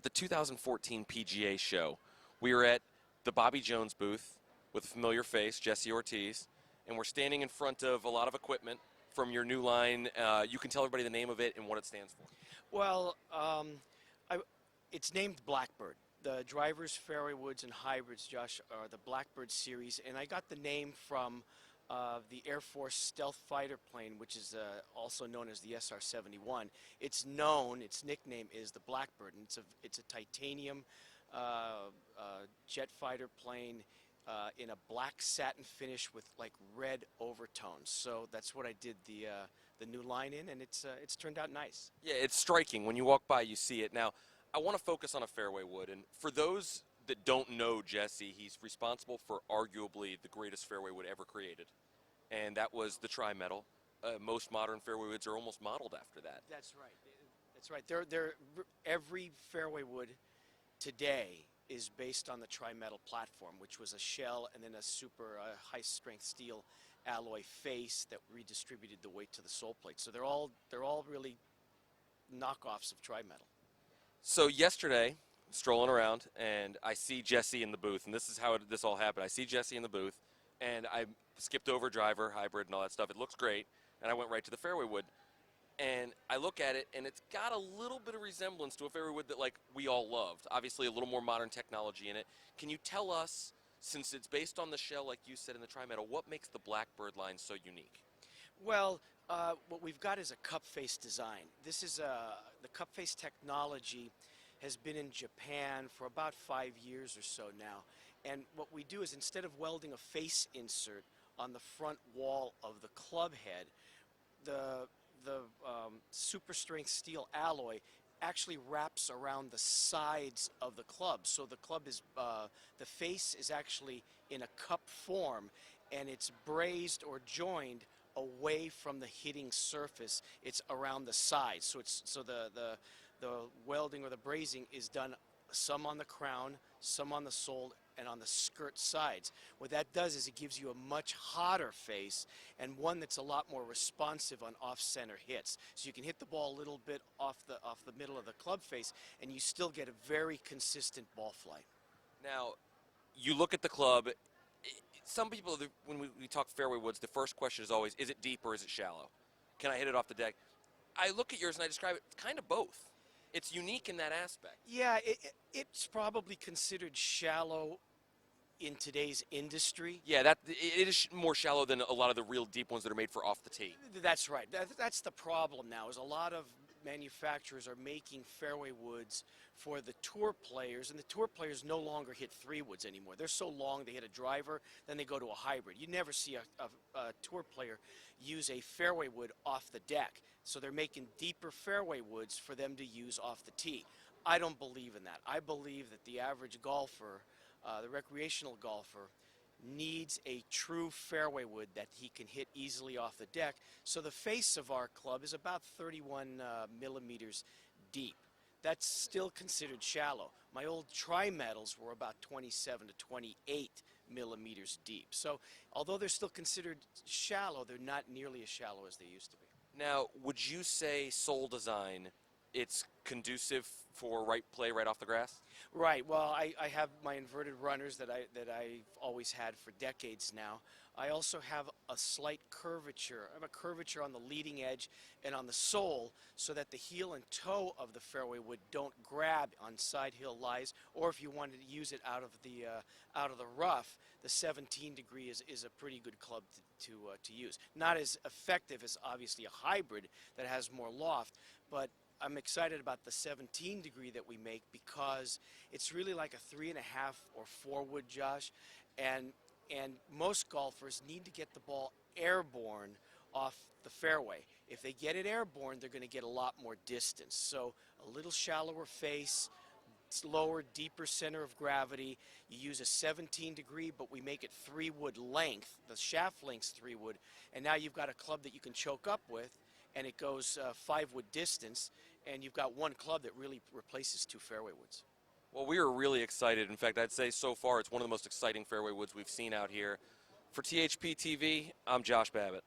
at the 2014 PGA show. We were at the Bobby Jones booth with a familiar face, Jesse Ortiz, and we're standing in front of a lot of equipment from your new line. You can tell everybody the name of it and what it stands for. Well, it's named Blackbird. The drivers, fairway woods, and hybrids, Josh, are the Blackbird series, and I got the name from the Air Force stealth fighter plane, which is also known as the SR-71. Its nickname is the Blackbird, and it's a titanium jet fighter plane in a black satin finish with like red overtones. So that's what I did the new line in, and it's turned out nice. Yeah, it's striking. When you walk by, you see it. Now, I want to focus on a fairway wood, and for those that don't know Jesse, he's responsible for arguably the greatest fairway wood ever created, and that was the tri-metal. Most modern fairway woods are almost modeled after that. That's right. That's right. Every fairway wood today is based on the tri-metal platform, which was a shell and then a super high-strength steel alloy face that redistributed the weight to the sole plate. So they're all really knockoffs of tri-metal. So yesterday, strolling around, and I see Jesse in the booth, and this is how this all happened. I see Jesse in the booth, and I skipped over driver, hybrid, and all that stuff. It looks great, and I went right to the fairway wood. And I look at it, and it's got a little bit of resemblance to a fairway wood that, like, we all loved. Obviously, a little more modern technology in it. Can you tell us, since it's based on the shell, like you said, in the tri-metal, what makes the Blackbird line so unique? Well, what we've got is a cup face design. This is the cup face technology has been in Japan for about 5 years or so now. And what we do is, instead of welding a face insert on the front wall of the club head, the super strength steel alloy actually wraps around the sides of the club. So the club is, the face is actually in a cup form, and it's brazed or joined away from the hitting surface. It's around the sides. So the welding or the brazing is done some on the crown, some on the sole, and on the skirt sides. What that does is it gives you a much hotter face, and one that's a lot more responsive on off-center hits. So you can hit the ball a little bit off the middle of the club face, and you still get a very consistent ball flight. Now, you look at the club. Some people, when we talk fairway woods, the first question is always, is it deep or is it shallow? Can I hit it off the deck? I look at yours and I describe it kind of both. It's unique in that aspect. Yeah, it's probably considered shallow in today's industry. Yeah, it is more shallow than a lot of the real deep ones that are made for off the tee. That's right. That's the problem now, is a lot of manufacturers are making fairway woods for the tour players, and the tour players no longer hit 3-woods anymore. They're so long, they hit a driver, then they go to a hybrid. You never see a tour player use a fairway wood off the deck. So they're making deeper fairway woods for them to use off the tee. I don't believe in that. I believe that the average golfer, the recreational golfer, needs a true fairway wood that he can hit easily off the deck. So the face of our club is about 31 millimeters deep. That's still considered shallow. My old tri-metals were about 27 to 28 millimeters deep. So although they're still considered shallow, they're not nearly as shallow as they used to be. Now, would you say sole design, it's conducive for right play right off the grass? Right. Well, I have my inverted runners that I've always had for decades now. I also have a slight curvature. I have a curvature on the leading edge and on the sole, so that the heel and toe of the fairway wood don't grab on side hill lies, or if you wanted to use it out of the rough, the 17 degree is a pretty good club to use. Not as effective as obviously a hybrid that has more loft, but I'm excited about the 17 degree that we make, because it's really like a 3.5 or 4 wood, Josh, and most golfers need to get the ball airborne off the fairway. If they get it airborne, they're going to get a lot more distance. So a little shallower face, lower, deeper center of gravity. You use a 17 degree, but we make it 3-wood length. The shaft length's 3 wood, and now you've got a club that you can choke up with, and it goes 5-wood distance, and you've got one club that really replaces 2 fairway woods. Well, we are really excited. In fact, I'd say so far it's one of the most exciting fairway woods we've seen out here. For THP TV, I'm Josh Babbitt.